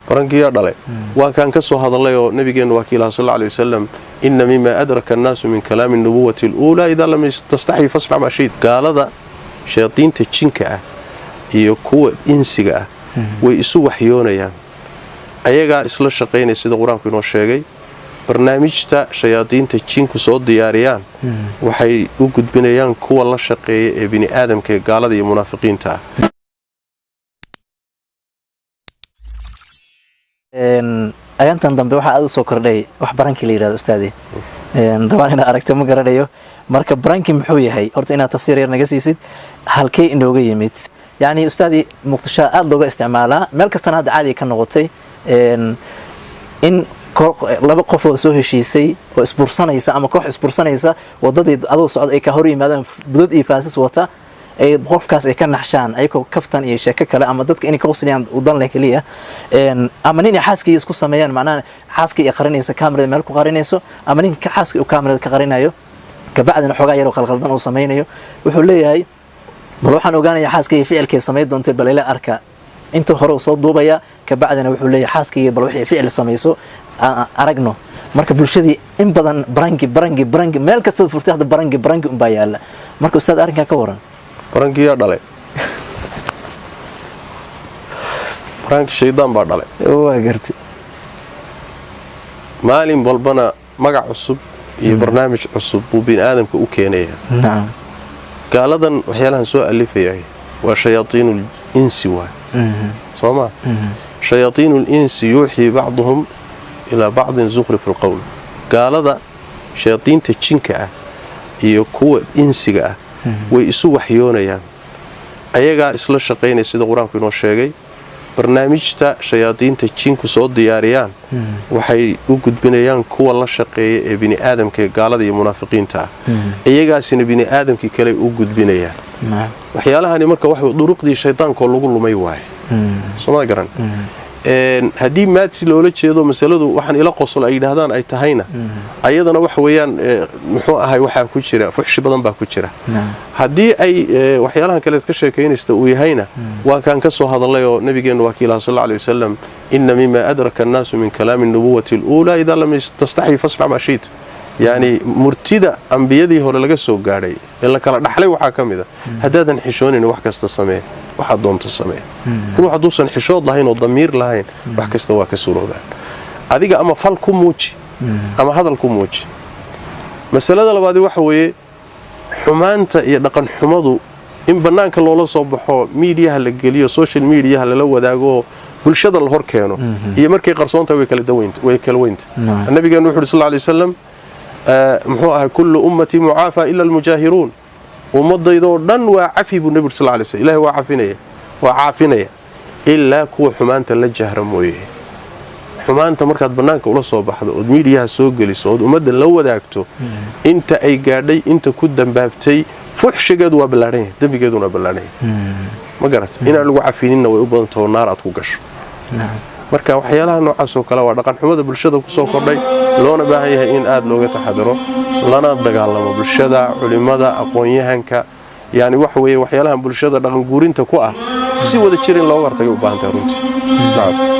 برانكيا دلي وكان كسو هذا الله نبينا وكيل صلى الله عليه وسلم إن مما أدرك الناس من كلام النبوة الأولى إذا لم تستحي فاصنع ما شئت قال هذا شياطين تشينكا يكو إنسيغا ويسو وحيونا يعني أيها إسلا شقين سيدا قرآن كنو الشيغي برنامجتا شياطين تشينكو صوت دياريان وحي وقد بنيان كو الله شقي بني آدم كي قال هذا منافقين تا ayantan dambe waxa aad u soo kordhay wax baranki la yiraahdo ustaadi dabaan ina aragto ma garanayo marka baranki muxuu yahay horta ina tafsiir yar naga siisid halkee inooga yimid yaani ustaadi muqdisho aad looga isticmaalaa meel kasta hadda caadi ka noqotay in laba qof oo soo heshiisay oo isbursanaysa ama koox isbursanaysa wadadii adoo socod ay ka hor yimaadaan budad iyo faasas wata ay qofkaas ay ka naxshaan ayko kaftan iyo sheeko kale ama dadka inay ka qosliyaan u dan leh kaliya ama nin xaaskii isku sameeyaan macnaa xaaskii ay qarinaysa kaamirada meel ku qarinayso ama nin ka xaaskii uu kaamirada ka qarinayo ka bacdina xogaa yar oo qalqaldan uu sameeynayo wuxuu leeyahay bal waxaan ogaanayaa xaaskii ficilkii sameey doontay bal ila arka inta hore uu soo duubaya ka bacdina wuxuu leeyahay xaaskii bal wixii ficil sameeyso aragno marka bulshadii in badan barangi meel kasta oo furtay hadda barangi un baa yaala marka ustaad arrinka ka waran برانكيا دلي برانك شيطان با دلي waa gartay maalin walbana magac cusub iyo barnaamij cusub buu bin aadamka u keenaya naam gaaladan waxyaalahan soo alifayay waa shayaatiinul insi waa sooma shayaatiinul insi yuuhi ba'dhum ila ba'd zukhrif alqawl gaalada shayaatiinta jinka ah iyo kuwa insiga ah way isu waxyoonayaan ayaga isla shaqeynay sida quraanku inoo sheegay barnaamijta shayaadiinta jinku soo diyaariyaan waxay u gudbinayaan kuwa la shaqeeya ee bini aadamka gaalada iyo munaafiqiinta iyagaasina bini aadamkii kale u gudbinayaan waxyaalahan marka wax duruqdii shaytaanka lagu lumay waay soo garan haddii maadsi loola jeedo masaladu waxaan ila qosol ay yiraahdaan ay tahayna ayadana wax weeyaan muxuu ahay waxa ku jira fuxshi badan baa ku jira haddii ay waxyaalahan kale ka sheekeynaysta uu yahayna waa kan ka soo hadalay oo nabigeena wakiil sallallahu alayhi wasallam inna mimma adraka an-nas min kalam an-nubuwati al-ula idha lam tastahi fasna ma shayt yani murtida anbiyadii hore laga soo gaaray ee la kala dhaxlay waxa kamida hadaadan xishoonin wax kasta samee waxa doonto samee ruux haduusan xishood lahayn oo damiir lahayn wax kasta waa ka suuroobaan adiga ama fal ku muuji ama hadal ku muuji masalada labaad waxa weeye xumaanta iyo dhaqan xumadu in banaanka loola soo baxo media la geliyo social media la wadaago bulshada la hor keeno iyo markay qarsoonta way kala weynta nabigeenu wuxuu sallallahu alayhi wasallam muxuu ahaa kullu ummati mu'afa illa al-mujahirun ummadaydo dhan waa cafi buu nabiga sallallahu alayhi wasallam ilaahi waa caafinaya illa kuwa xumaanta la jahra mooyee xumaanta markaad banaanka ula soo baxdo oo media soo geliso oo ummadda la wadaagto inta ay gaadhay inta ku dambaabtay fuxshigeedu waa balaaran dambigeeduna balaaran ma garat inaan lagu cafinina way u badan tahay naar aad ku gasho marka waxyaalaha noocaas oo kale waa dhaqan xumada bulshada ku soo kordhay loona baahan yahay in aad looga taxadaro lana dagaalamo bulshada culimada aqoon-yahanka yani wax weeye waxyaalaha bulshada dhaqan guurinta ku ah si wada jirin looga hortago u baahan tahay runtii